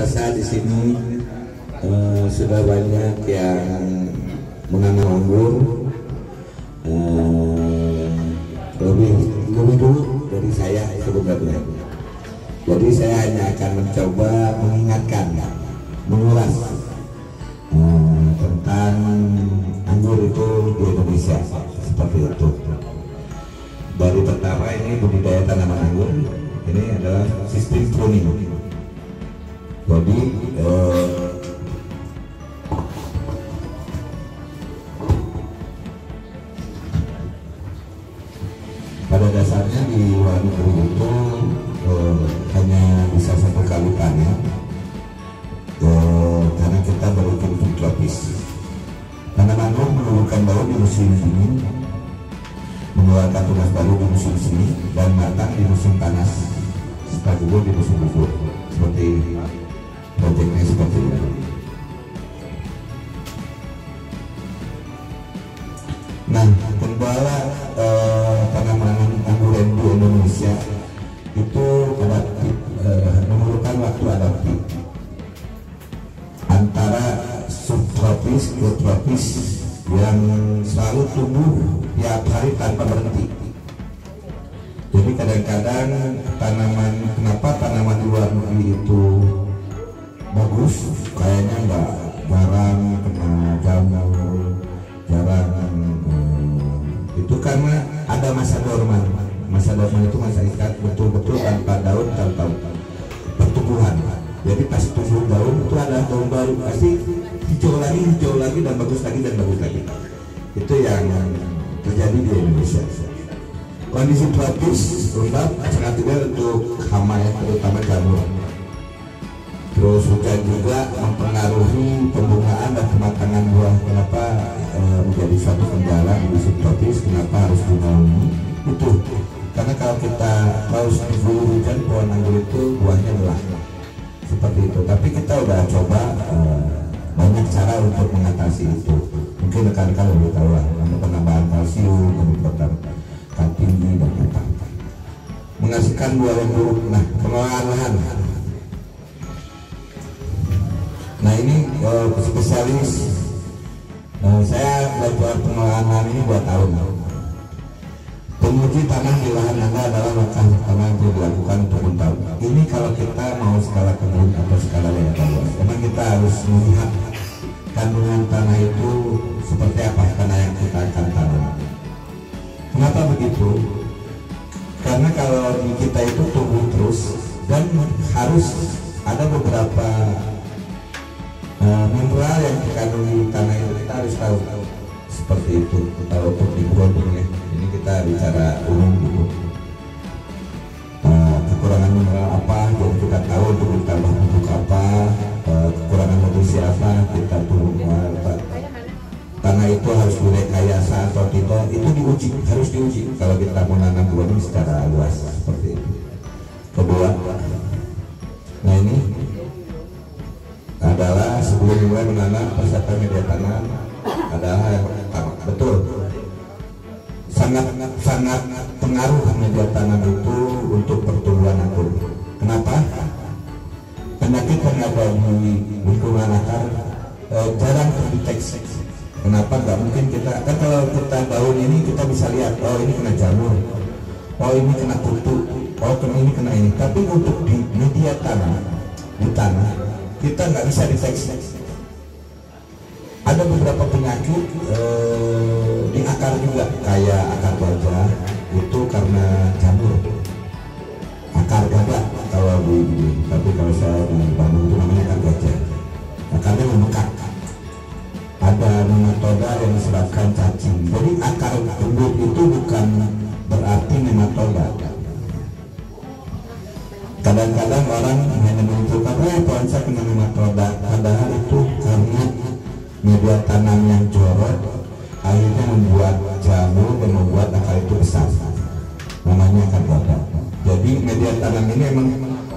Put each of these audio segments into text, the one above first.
rasa di sini sudah banyak yang menanam anggur lebih dulu dari saya sebenarnya. Jadi saya hanya akan mencoba mengingatkan, mengulas tentang anggur itu di Indonesia seperti itu. Dari pertama ini budidaya tanaman anggur, ini adalah sistem pruning. Jadi pada dasarnya di luar negeri itu hanya bisa satu kali panen karena kita beriklim subtropis. Tanaman anggur mengeluarkan daun di musim dingin, mengeluarkan tunas baru di musim semi, dan matang di musim panas, serta gugur di musim gugur. Seperti proyeknya seperti ini. Nah, kendala tanaman anggur di Indonesia itu memerlukan waktu adaptif antara subtropis ke tropis yang selalu tumbuh tiap hari tanpa berhenti. Jadi kadang-kadang kenapa tanaman di luar negeri itu bagus, kayaknya jarang kena jamur, jarang itu karena ada masa dorman. Masa dorman itu masa ikat betul-betul tanpa daun, tanpa pertumbuhan. Jadi pas tumbuh daun itu ada daun baru, pasti hijau lagi dan bagus lagi dan bagus lagi. Itu yang terjadi di Indonesia. Kondisi tropis lembab sangat ideal untuk hama ya, terutama jamur. Terus hujan juga mempengaruhi pembungaan dan kematangan buah. Kenapa menjadi suatu kendala di subtropis? Kenapa harus dinaungi? Itu karena kalau kita harus diburu hujan, pohon anggur itu buahnya lelah seperti itu. Tapi kita udah coba banyak cara untuk mengatasi itu. Mungkin rekan-rekan lebih tahu lah, penambahan kalsium, peningkatan tinggi dan apa. Menghasilkan buah yang buruk. Nah, pengelolaan lahan. Nah ini spesialis. Saya belajar pengelolaan lahan ini 2 tahun. Penguji tanah di lahan Anda adalah langkah pertama yang perlu dilakukan untuk tahu. Ini kalau kita mau skala kebun atau skala yang luas, memang kita harus melihat kandungan tanah itu seperti apa tanah yang kita akan tanam. Kenapa begitu? Karena kalau di kita itu tumbuh terus dan harus ada beberapa mineral yang dikandung di tanah itu, kita harus tahu seperti itu. Kalau untuk di ya, ini kita bicara umum gitu. Kekurangan mineral apa, jadi kita tahu untuk ditambah pupuk apa, kekurangan nutrisi apa, kita turun tanah itu harus direkayasa atau tidak, itu diuji, harus diuji kalau kita mau nanam buah ini secara luas seperti itu. Kedua, nah ini adalah sebelum mulai menanam persiapan media tanam adalah yang pertama. Betul, sangat pengaruh media tanam itu untuk pertumbuhan anggur. Kenapa? Penyakit yang ada di lingkungan akar jarang terdeteksi. Kenapa? Nggak mungkin kita kan kalau kita daun ini kita bisa lihat, oh ini kena jamur, oh ini kena kutu, oh ini kena ini. Tapi untuk di media tanah, di tanah kita nggak bisa deteksi. Ada beberapa penyakit di akar juga, kayak akar gajah itu karena jamur. Akar gajah kalau tapi kalau saya di Bandung itu namanya akar gajah. Akarnya membengkak. Ada nematoda yang disebabkan cacing. Jadi akar tumbuh itu bukan berarti nematoda. Kadang-kadang orang hanya menentukan pohon saya kena nematoda, padahal itu karena media tanam yang jorok akhirnya membuat jamur dan membuat akar itu besar. Namanya akar gajah. Jadi media tanam ini memang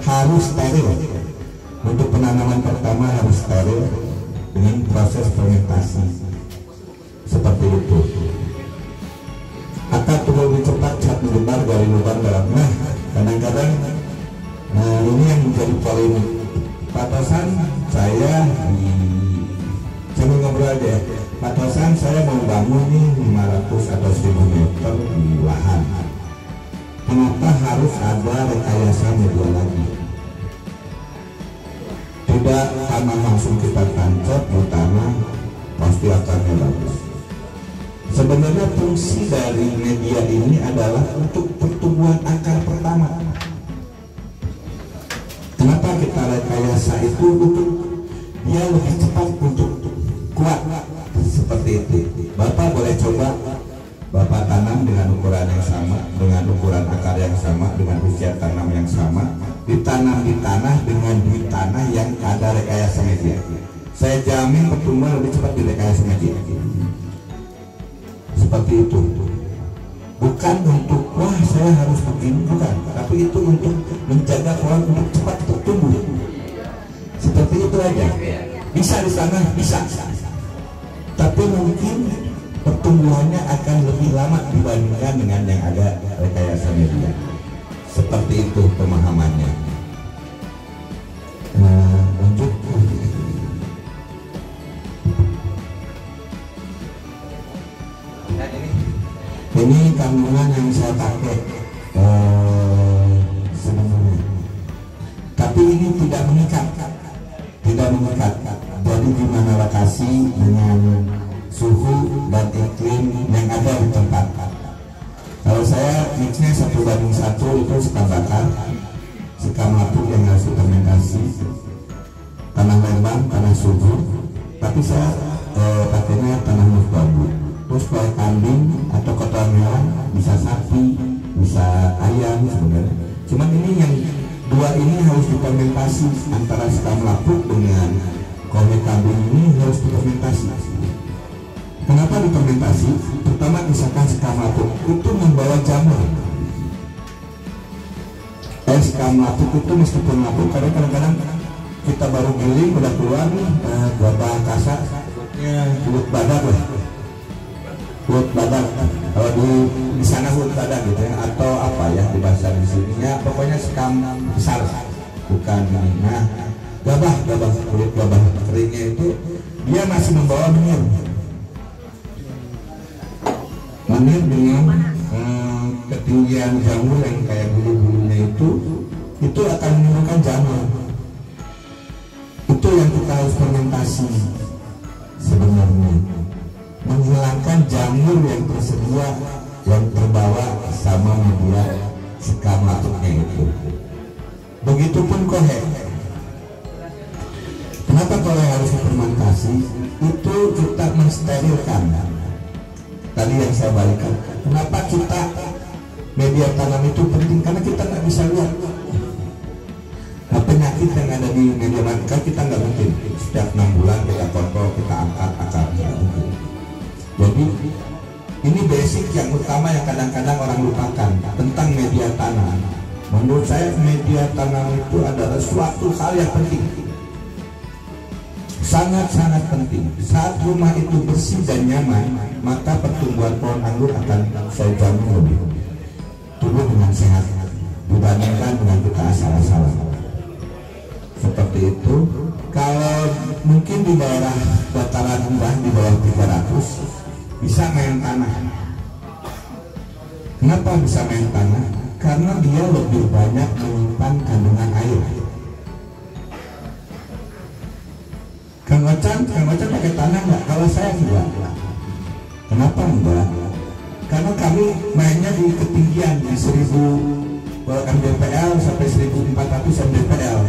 harus steril. Untuk penanaman pertama harus steril dengan proses fermentasi seperti itu. Akar tumbuh lebih cepat saat menyebar dari lubang dalam. Nah, kadang-kadang ini yang menjadi polemik. Patosan saya sambil ngobrol aja ya. Patosan saya mau bangun nih 500 atau 1000 meter di lahan. Kenapa harus ada rekayasa media lagi? Tidak karena langsung kita tancap di tanah pasti akarnya bagus. Sebenarnya fungsi dari media ini adalah untuk pertumbuhan akar pertama. Kenapa kita rekayasa itu? Untuk dia lebih cepat, untuk kuat, seperti itu. Bapak boleh coba, Bapak tanam dengan ukuran yang sama, dengan ukuran akar yang sama, dengan usia tanam yang sama, ditanam di tanah dengan di tanah yang ada rekayasa media. Saya jamin pertumbuhan lebih cepat di rekayasa media. Seperti itu. Bukan untuk wah saya harus begini, bukan, tapi itu untuk menjaga pohon untuk cepat bertumbuh. Seperti itu aja. Bisa di sana, bisa. Tapi mungkin pertumbuhannya akan lebih lama dibandingkan dengan yang ada rekayasa media. Seperti itu pemahamannya. Lanjut. Ini kandungan yang saya pakai sebenarnya, tapi ini tidak mengikat. Jadi di mana lokasi dengan suhu dan iklim yang ada di tempat. Kalau saya mixnya 1:1 itu sekam bakar, sekam lapuk yang harus fermentasi, tanah lembang, tanah subur. Tapi saya pakainya tanah bambu. Terus kalau kambing atau kotoran hewan bisa sapi, bisa ayam sebenarnya. Cuman ini yang dua ini harus difermentasi, antara sekam lapuk dengan komet kambing ini harus difermentasi. Kenapa difermentasi? Pertama misalkan sekam lapuk itu membawa jamur. Sekam lapuk itu meskipun lapuk, karena kadang-kadang kita baru giling udah keluar nih gabah kasar, kulit badak lah. Kulit badak, kalau di sana kulit badak gitu ya, atau apa ya di bahasa di sini ya, pokoknya sekam besar, bukan ini. Nah, kulit gabah keringnya itu dia masih membawa menir dengan ketinggian jamur yang kayak bulu-bulunya itu akan menimbulkan jamur. Itu yang kita harus fermentasi sebenarnya, menghilangkan jamur yang tersedia yang terbawa sama media sekam lapuknya itu. Begitupun kohe. Kenapa kohe harus fermentasi? Itu kita mensterilkan. Tadi yang saya balikan. Kenapa kita media tanam itu penting? Karena kita nggak bisa lihat penyakit yang ada di media tanam. Kita nggak mungkin setiap 6 bulan kita kontrol, kita angkat akarnya. Jadi ini basic yang utama yang kadang-kadang orang lupakan tentang media tanam. Menurut saya media tanam itu adalah suatu hal yang penting, sangat-sangat penting. Saat rumah itu bersih dan nyaman, maka pertumbuhan pohon anggur akan saya jamin lebih tumbuh dengan sehat dibandingkan dengan kita asal-asalan. Seperti itu. Kalau mungkin di daerah dataran rendah di bawah 300 bisa main tanah. Kenapa bisa main tanah? Karena dia lebih banyak menyimpan kandungan air. Kang Ocan pakai tanah nggak? Kalau saya enggak. Kenapa enggak? Karena kami mainnya di ketinggian di 1000 mdpl sampai 1400 mdpl.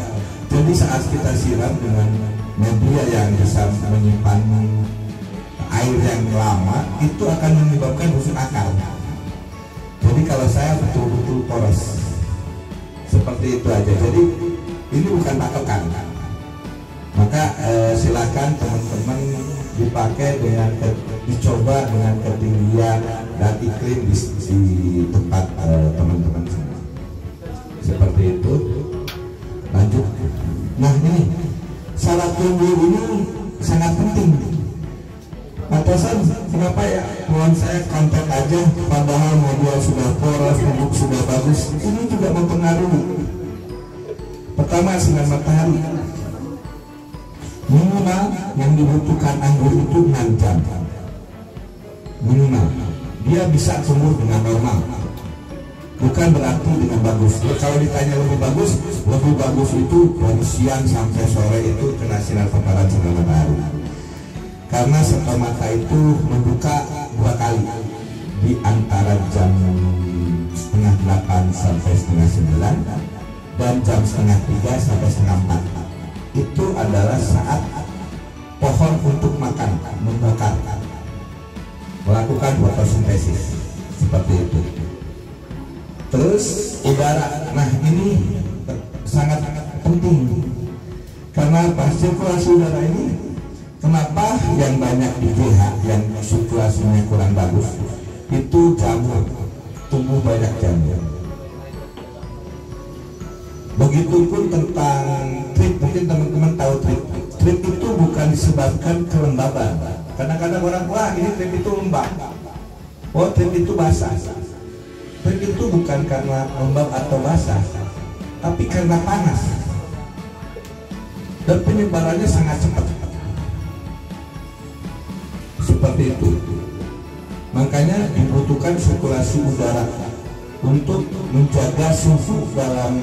Jadi saat kita siram dengan media yang bisa menyimpan air yang lama, itu akan menyebabkan busuk akar. Jadi kalau saya betul-betul poros seperti itu aja. Jadi ini bukan patokan. Maka silakan teman-teman dipakai dengan dicoba dengan ketinggian dan iklim di tempat teman-teman semua. Seperti itu. Lanjut. Nah ini syarat tumbuh ini sangat penting. Atasan, kenapa ya pohon saya kontak aja padahal media sudah poros, pupuk sudah bagus? Ini juga mempengaruhi. Pertama sinar matahari. minimal yang dibutuhkan anggur itu 6 jam minimal dia bisa tumbuh dengan normal, bukan berarti dengan bagus. Kalau ditanya lebih bagus itu dari siang sampai sore itu kena sinar paparan sinar matahari, karena stomata itu membuka 2 kali di antara jam setengah 8 sampai setengah 9 dan jam setengah 3 sampai setengah 4. Itu adalah saat pohon untuk makan, membakar, melakukan fotosintesis seperti itu. Terus udara, nah ini sangat penting karena pas sirkulasi udara ini, kenapa yang banyak di GH yang sirkulasinya kurang bagus itu jamur, tumbuh banyak jamur. Begitupun tentang trip, mungkin teman-teman tahu trip. Trip itu bukan disebabkan kelembaban. Kadang-kadang orang, wah ini trip itu lembab, oh trip itu basah. Trip itu bukan karena lembab atau basah, tapi karena panas. Dan penyebarannya sangat cepat. Seperti itu. Makanya dibutuhkan sirkulasi udara untuk menjaga suhu dalam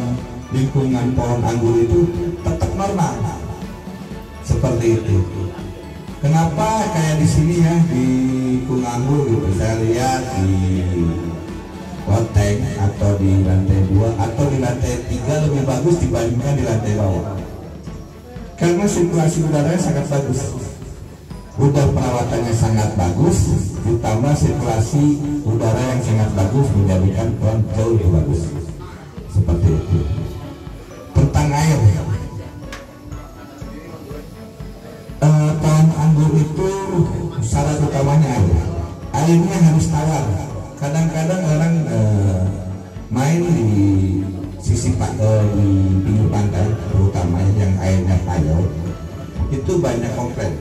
lingkungan pohon anggur itu tetap normal. Seperti itu. Kenapa kayak di sini ya di Kung Anggur gitu, saya lihat di loteng atau di lantai 2 atau di lantai 3 lebih bagus dibandingkan di lantai bawah. Karena sirkulasi udaranya sangat bagus. Udah perawatannya sangat bagus, ditambah sirkulasi udara yang sangat bagus menjadikan pohon jauh lebih bagus. Seperti itu. Tentang air, pohon anggur itu syarat utamanya air. Airnya harus tawar. Kadang-kadang orang main di sisi di pinggir pantai, terutama yang airnya payau, itu banyak komplain.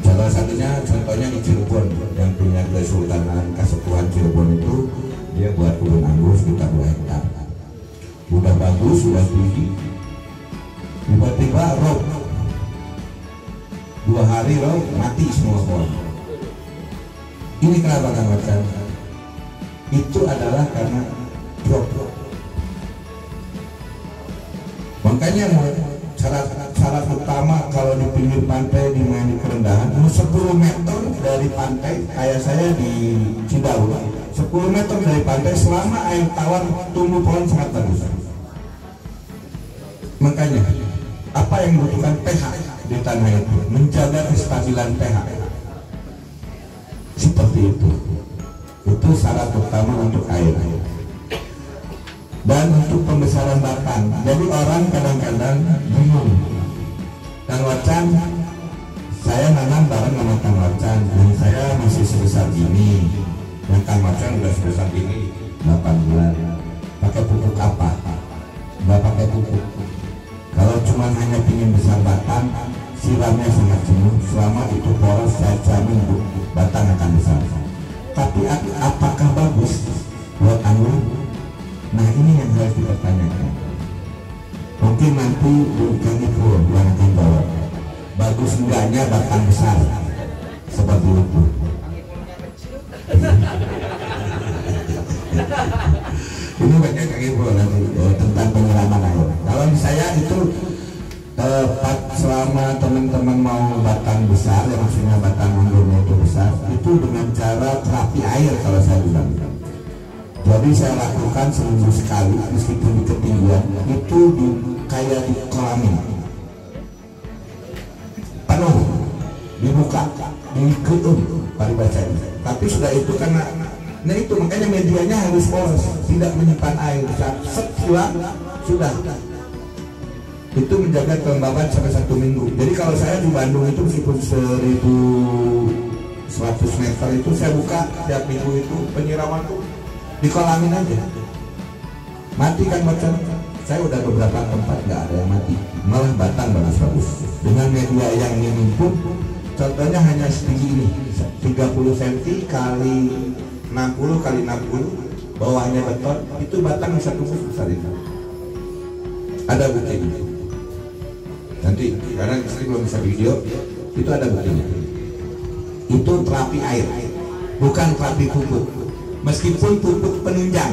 Salah satunya contohnya di Cirebon, yang punya Kesultanan Kasepuhan Cirebon itu dia buat kebun anggur sekitar 2 hektar. Udah bagus, sudah tinggi, tiba-tiba rob 2 hari rob, mati semua pohon. Ini kenapa kan Wacan? Itu adalah karena drop. Makanya syarat utama kalau di pinggir pantai di main di kerendahan 10 meter dari pantai, kayak saya di Cidahu 10 meter dari pantai, selama air tawar tumbuh pohon sangat bagus. Makanya apa yang membutuhkan pH di tanah itu, menjaga kestabilan pH. Seperti itu syarat utama untuk air. Dan untuk pembesaran batang, jadi orang kadang-kadang bingung. Kang Wacan, saya nanam bareng sama Kang Wacan, dan saya masih sebesar ini, dan Kang Wacan udah sebesar ini 8 bulan. Pakai pupuk apa? Nggak pakai pupuk. Kalau cuma hanya ingin besar batang, siramnya sangat jenuh. Selama itu poros, saya jamin batang akan besar. Tapi apakah bagus buat anggur? Nah ini yang harus dipertanyakan. Mungkin nanti Kang Ipul yang akan jawab. Bagus enggaknya batang besar seperti itu. Ini banyak Kang Ipul nanti tentang penyiraman air. Kalau saya itu selama teman-teman mau batang besar, ya maksudnya batang anggurnya itu besar, itu dengan cara terapi air kalau saya bilang. Jadi saya lakukan seminggu sekali, meskipun di ketinggian itu kayak di kolamin penuh, dibuka, dikeum paribaca. Tapi sudah itu karena, nah itu makanya medianya harus poros, tidak menyimpan air. Set pulang sudah. Itu menjaga kelembaban sampai 1 minggu. Jadi kalau saya di Bandung itu meskipun 1100 meter itu saya buka tiap minggu itu penyiraman tuh di kolamin aja. Mati kan Wacan? Saya udah beberapa tempat nggak ada yang mati, malah batang bagus-bagus. Dengan media yang minim pun, contohnya hanya setinggi ini, 30 cm kali 60 kali 60, bawahnya beton, itu batang bisa tumbuh besar itu. Ada bukti itu. Dan nanti karena istri belum bisa video, itu ada buktinya. Itu terapi air, bukan terapi pupuk. Meskipun pupuk penunjang,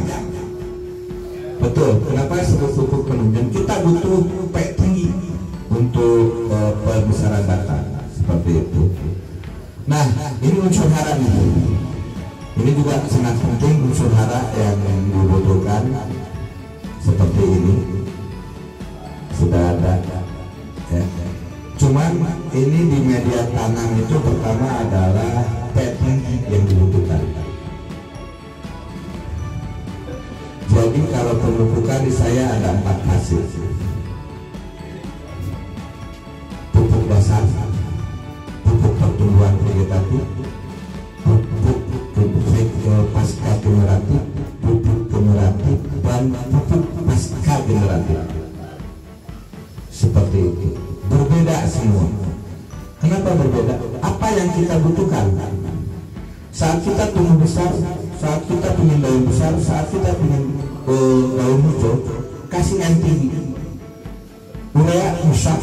betul. Kenapa sebut pupuk penunjang? Kita butuh P tinggi untuk pembesaran batang seperti itu. Nah, ini unsur hara nih. Ini juga sangat penting unsur hara yang dibutuhkan seperti ini. Sudah ada ya. Cuman ini di media tanam itu pertama adalah P tinggi yang dibutuhkan. Jadi kalau pemupukan di saya ada 4 hasil. Pupuk dasar, pupuk pertumbuhan vegetatif, pupuk pasca generatif, pupuk generatif, dan pupuk pasca generatif. Seperti itu, berbeda semua. Kenapa berbeda? Apa yang kita butuhkan saat kita tumbuh besar, saat kita ingin daun besar, saat kita ingin daun hijau, kasih N tinggi, urea bisa,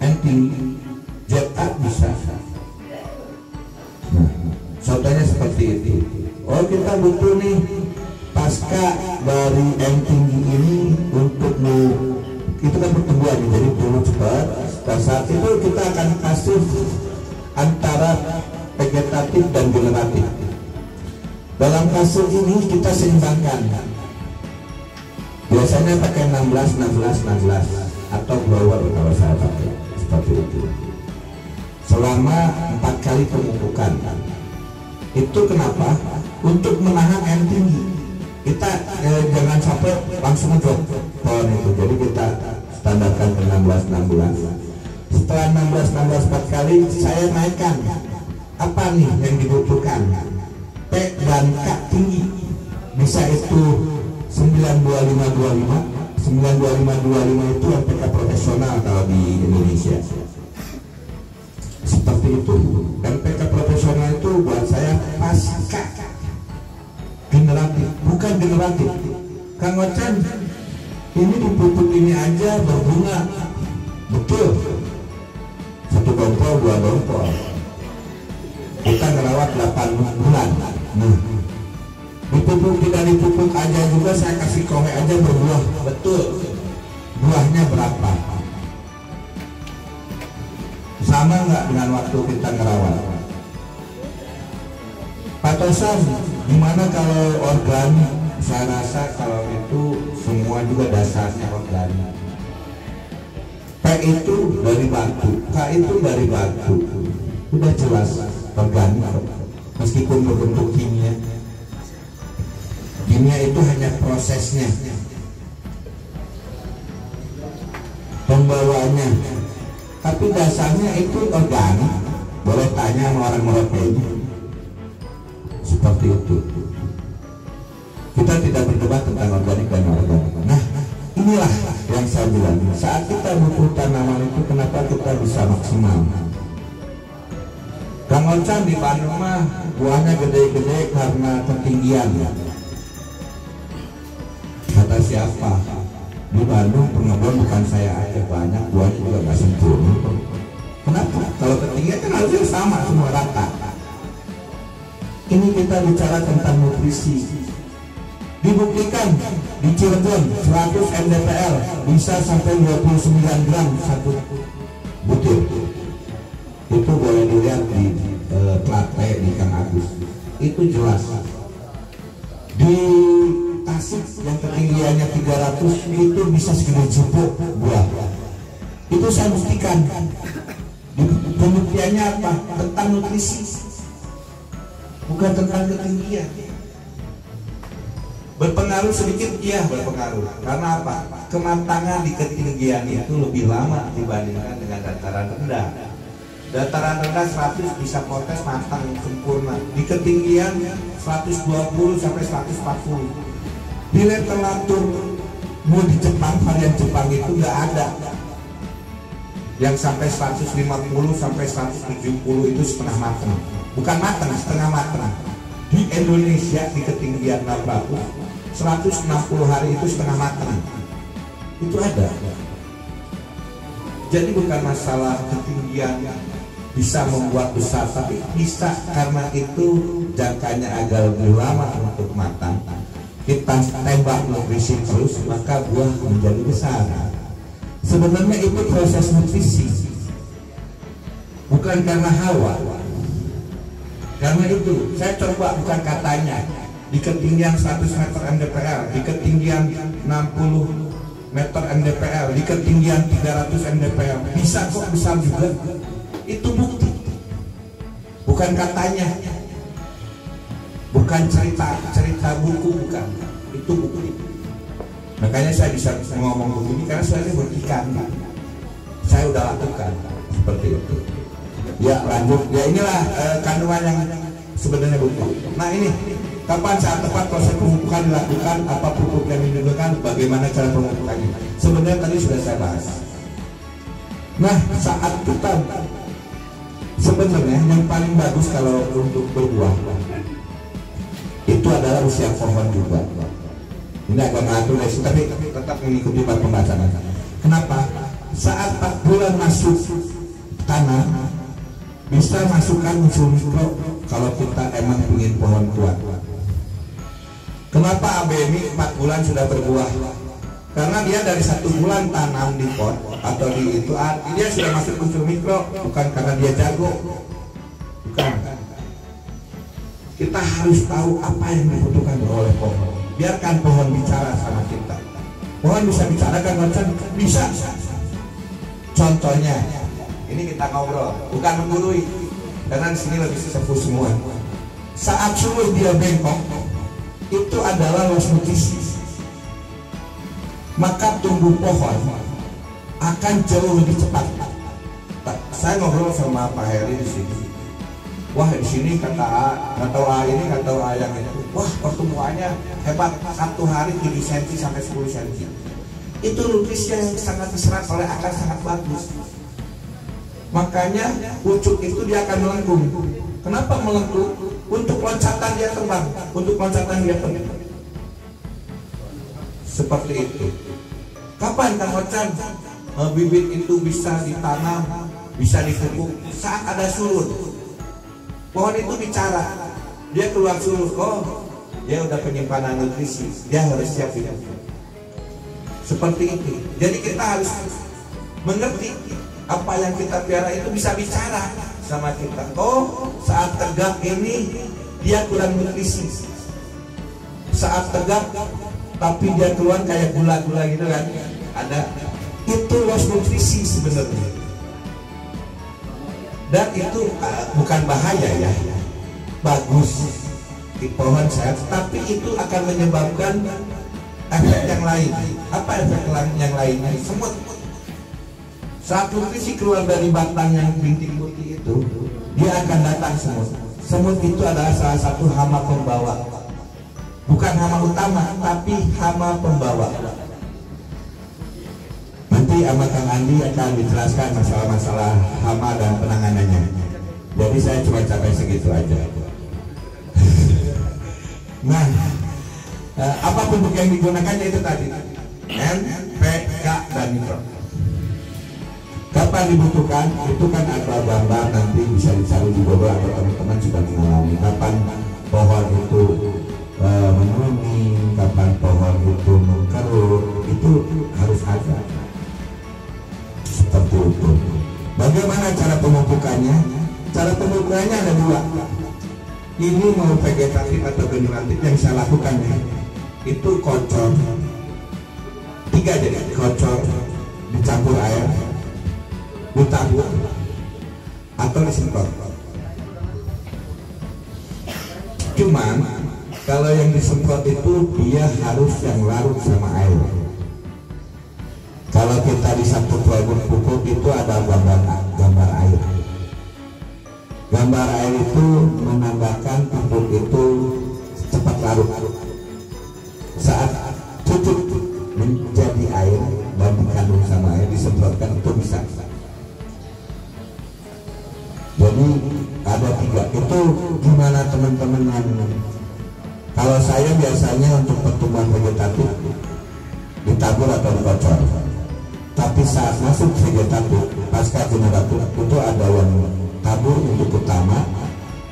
N tinggi, ZA bisa. Nah, contohnya seperti itu. Oh, kita butuh nih pasca dari N tinggi ini untuk itu kan pertumbuhan jadi tumbuh cepat. Dan saat itu kita akan kasih antara vegetatif dan generatif. Dalam kasus ini kita seimbangkan. Biasanya pakai 16 atau blower kalau saya pakai seperti itu. Selama 4 kali pemupukan. Itu kenapa? Untuk menahan N tinggi. Kita jangan sampai langsung drop pohon itu. Jadi kita standarkan ke 16. Setelah 16 4 kali saya naikkan. Apa nih yang dibutuhkan? P dan K tinggi. Bisa itu 92525. 92525 itu NPK profesional kalau di Indonesia. Seperti itu. NPK profesional itu buat saya pasca generatif, bukan generatif. Kang Ocan, ini di pupuk ini aja berbunga, betul. 1 dompol, 2 dompol. Kita ngerawat 8 bulan. Nah, dipupuk tidak dipupuk aja juga saya kasih kowe aja berbuah, betul. Buahnya berapa? Sama nggak dengan waktu kita ngerawat? Pak Tosan, gimana kalau organik? Saya rasa kalau itu semua juga dasarnya organik. P itu dari batu, K itu dari batu. Udah jelas organik, meskipun berbentuk kimia. Kimia itu hanya prosesnya, pembawanya, tapi dasarnya itu organik. Boleh tanya sama orang Merauke ini. Seperti itu. Kita tidak berdebat tentang organik dan organik. Nah, inilah yang saya bilang. Saat kita butuh tanaman itu, kenapa kita bisa maksimal? Kang Ocan di Bandung mah buahnya gede-gede karena ketinggian. Kata siapa? Di Bandung pengembang bukan saya aja, banyak buahnya juga nggak sempurna. Kenapa? Kalau ketinggian kan harusnya sama semua rata. Ini kita bicara tentang nutrisi. Dibuktikan di Cirebon 100 mdpl bisa sampai 29 gram satu butir. Itu boleh dilihat di Klate di Kang Agus. Itu jelas. Di Tasik yang ketinggiannya 300 itu bisa segede jupuk buah. Itu saya buktikan. Pembuktiannya apa? Tentang nutrisi, bukan tentang ketinggian. Berpengaruh sedikit, iya berpengaruh. Karena apa? Kematangan di ketinggian itu lebih lama dibandingkan dengan dataran rendah. Dataran rendah 100 bisa proses matang sempurna. Di ketinggian 120 sampai 140. Di literatur mau di Jepang, varian Jepang itu nggak ada. Yang sampai 150 sampai 170 itu setengah matang. Bukan matang, setengah matang. Di Indonesia di ketinggian 600 160 hari itu setengah matang. Itu ada. Jadi bukan masalah ketinggian bisa membuat besar, tapi bisa karena itu jangkanya agak lebih lama untuk matang. Kita tembak nutrisi terus, maka buah menjadi besar. Sebenarnya itu proses nutrisi, bukan karena hawa. Karena itu saya coba, bukan katanya, di ketinggian 100 meter mdpl, di ketinggian 60 meter mdpl, di ketinggian 300 mdpl bisa kok besar juga. Itu bukti, bukan katanya, bukan cerita buku, bukan, itu bukti. Makanya saya bisa ngomong begini karena saya buktikan, saya udah lakukan seperti itu. Ya lanjut, ya inilah kandungan yang sebenarnya butuh. Nah ini kapan saat tepat proses pemupukan dilakukan, apa pupuk yang dibutuhkan, bagaimana cara pemupukannya. Sebenarnya tadi sudah saya bahas. Nah saat kita sebenarnya yang paling bagus kalau untuk berbuah itu adalah usia pohon juga. Ini agak mengatur tapi tetap mengikuti pembahasan. Kenapa? Saat 4 bulan masuk tanah bisa masukkan unsur mikro kalau kita emang ingin pohon kuat. Kenapa ABMI 4 bulan sudah berbuah? Karena dia dari 1 bulan tanam di pot atau di itu dia sudah masuk unsur mikro, bukan karena dia jago, bukan. Kita harus tahu apa yang dibutuhkan oleh pohon. Biarkan pohon bicara sama kita. Pohon bisa bicara kan, bisa. Contohnya, ini kita ngobrol, bukan menggurui, karena di sini lebih sesepuh semua. Saat suruh dia bengkok, itu adalah loss nutrisi. Maka tumbuh pohon akan jauh lebih cepat. Saya ngobrol sama Pak Heri di sini. Wah di sini kata A ini kata A yang itu. Wah pertumbuhannya hebat, 1 hari 7 cm sampai 10 cm. Itu nutrisi yang sangat diserap oleh akar, sangat bagus. Makanya pucuk itu dia akan melengkung. Kenapa melengkung? Untuk loncatan dia terbang, untuk loncatan dia terbang. Seperti itu. Kapan Kang Ocan bibit itu bisa ditanam, bisa dipupuk? Saat ada surut. Pohon itu bicara, dia keluar surut. Oh, dia udah penyimpanan nutrisi, dia harus siap hidup. Seperti itu. Jadi kita harus mengerti apa yang kita piara itu bisa bicara sama kita. Oh, saat tegak ini dia kurang nutrisi. Saat tegak tapi dia keluar kayak gula-gula gitu kan, ada. Itu loss nutrisi sebenarnya. Dan itu bukan bahaya ya, bagus di pohon sehat, tapi itu akan menyebabkan efek yang lain. Apa efek yang lainnya? Semut. Saat nutrisi keluar dari batang yang bintik putih itu, dia akan datang semut. Semut itu adalah salah satu hama pembawa. Bukan hama utama, tapi hama pembawa. Nanti sama Kang Andi akan dijelaskan masalah-masalah hama dan penanganannya. Jadi saya cuma capai segitu aja. Nah, apa pupuk yang digunakannya itu tadi? N, P, K, dan mikro. Kapan dibutuhkan? Itu kan ada gambar, nanti bisa dicari di Google atau teman-teman sudah mengalami. Kapan pohon itu menuruni, kapan pohon itu mengkerut, itu harus ada. Seperti itu. Bagaimana cara pemupukannya? Cara pemupukannya ada 2. Ini mau vegetatif atau generatif yang saya lakukan ya. Itu kocor 3 jadi kocor dicampur air, ditabur atau disemprot. Cuman kalau yang disemprot itu dia harus yang larut sama air. Kalau kita di satu produk pupuk itu ada gambar air. Gambar air itu menandakan pupuk itu cepat larut. Saat cukup menjadi air dan dikandung sama air, disemprotkan itu bisa. Jadi ada 3 itu. Gimana teman-teman? Kalau saya biasanya untuk pertumbuhan vegetatif ditabur atau dikocor. tapi saat masuk vegetatif pasca generatif itu ada yang tabur untuk utama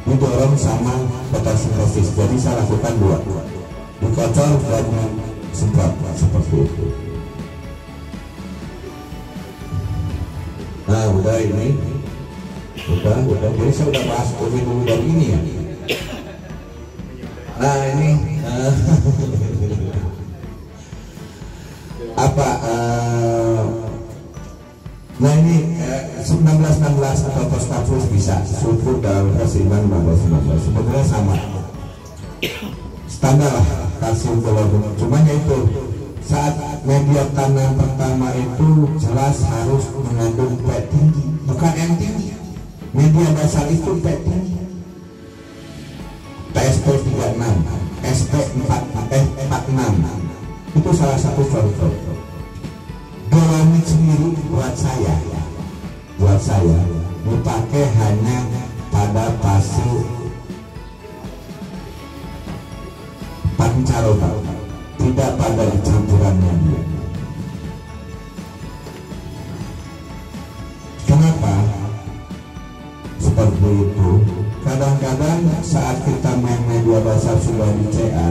didorong sama fotosintesis. Jadi saya lakukan dua, dikocor dan semprot seperti itu. Nah udah ini udah jadi saya udah bahas lebih dulu dari ini ya. Nah ini apa nah ini 1916 atau postapus bisa sulfur dalam versi 1919 sebenarnya sama standar lah kalsium klorida, cuman yaitu saat media tanam pertama itu jelas harus mengandung P tinggi, bukan M tinggi. Media dasar itu P tinggi, TSP 36, SP 46 itu salah satu contoh. Dolomit sendiri buat saya dipakai hanya pada pasir pancaroba, tidak pada campurannya dia. Kenapa seperti itu? Kadang-kadang saat kita main media dasar sudah di CA,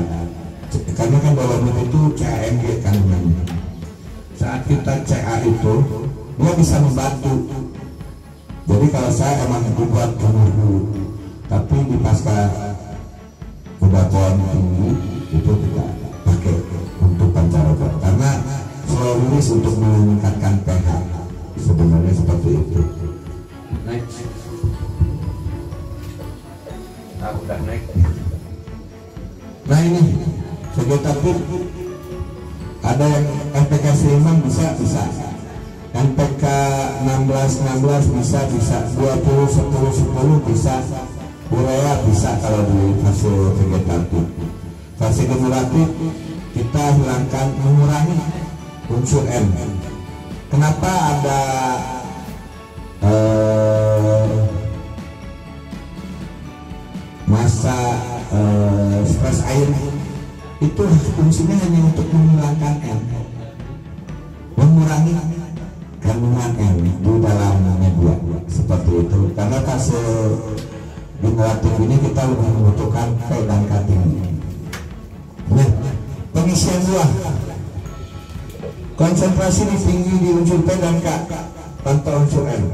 karena kan dolomit itu CAMG kandungannya. Saat kita CA itu dia bisa membantu. Jadi kalau saya emang dibuat dulu, tapi di pasca udah pohon tinggi itu tidak pakai untuk pancaroba karena slow release untuk meningkatkan pH sebenarnya seperti itu. Naik. Udah naik. Nah ini vegetatif ada yang NPK seimbang bisa NPK 16 bisa 20 10 bisa, urea bisa kalau di fase vegetatif. Fase generatif kita hilangkan, mengurangi unsur M. Kenapa ada masa stres air? Itu fungsinya hanya untuk menghilangkan M, mengurangi kandungan M di dalam media seperti itu. Karena fase generatif ini kita lebih membutuhkan P dan K tinggi. Nah, pengisian buah, konsentrasi tinggi di unsur P dan K tanpa unsur M.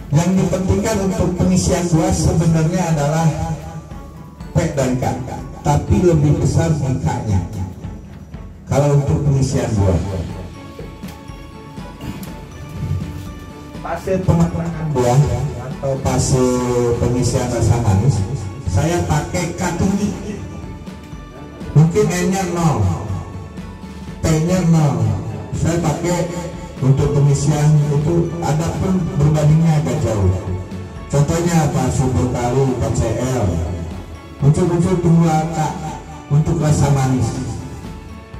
Yang dipentingkan untuk pengisian buah sebenarnya adalah P dan K, tapi lebih besar di K-nya kalau untuk pengisian buah. Fase pematangan buah atau fase pengisian rasa manis saya pakai K tinggi, mungkin N-nya 0, P-nya 0. Saya pakai untuk pengisian itu ada pun berbandingnya agak jauh. Contohnya apa? Subur kali, KCl, unsur-unsur tunggal K untuk rasa manis,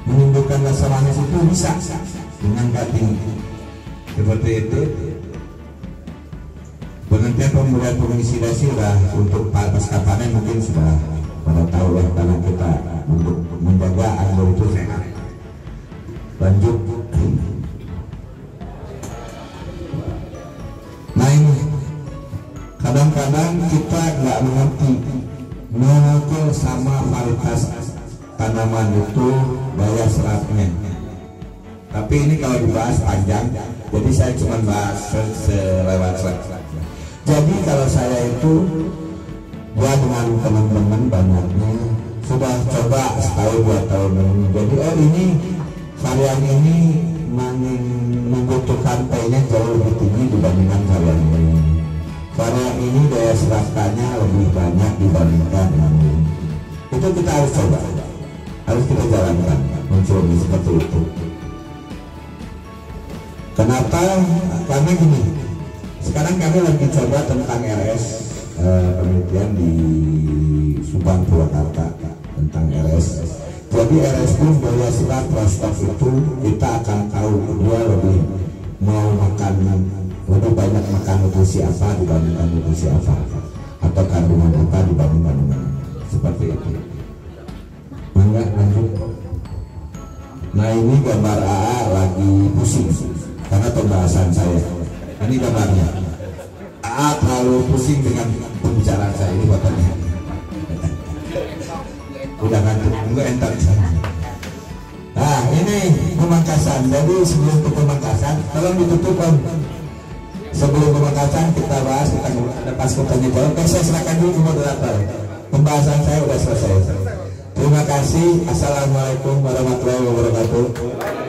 menimbulkan rasa manis itu bisa dengan K tinggi seperti itu. Pengertian pemberian pengisidasi sudah untuk pasca panen mungkin sudah pada tahu ya, karena kita untuk menjaga agar itu sehat. Lanjut. Nah ini kadang-kadang kita nggak mengerti mengukur sama varietas tanaman itu daya serapnya. Tapi ini kalau dibahas panjang, jadi saya cuma bahas selewat-lewat. Jadi kalau saya itu buat dengan teman-teman banyaknya sudah coba setahun 2 tahun ini. Jadi ini varian ini membutuhkan P-nya jauh lebih tinggi dibandingkan varian ini. Varian ini daya serapnya lebih banyak dibandingkan ini. Itu kita harus coba, harus kita jalankan muncul seperti itu. Kenapa? Karena gini. Sekarang kami lagi coba tentang RS, penelitian di Subang Purwakarta tentang RS. Jadi RS pun daya serap prostat itu kita akan tahu dia lebih mau makan, lebih banyak makan nutrisi apa dibandingkan nutrisi apa, atau kandungan apa dibandingkan seperti itu. Enggak lanjut. Nah ini gambar AA lagi pusing. karena pembahasan saya. Ini gambarnya. Terlalu pusing dengan pembicaraan saya ini fotonya. Udah ngantuk, enggak entar. Nah ini pemangkasan. Jadi sebelum ke pemangkasan, tolong ditutup Om. Sebelum pemangkasan kita bahas, kita ada pas tanya jawab. Saya serahkan dulu ke moderator. Pembahasan saya udah selesai. Terima kasih. Assalamualaikum warahmatullahi wabarakatuh.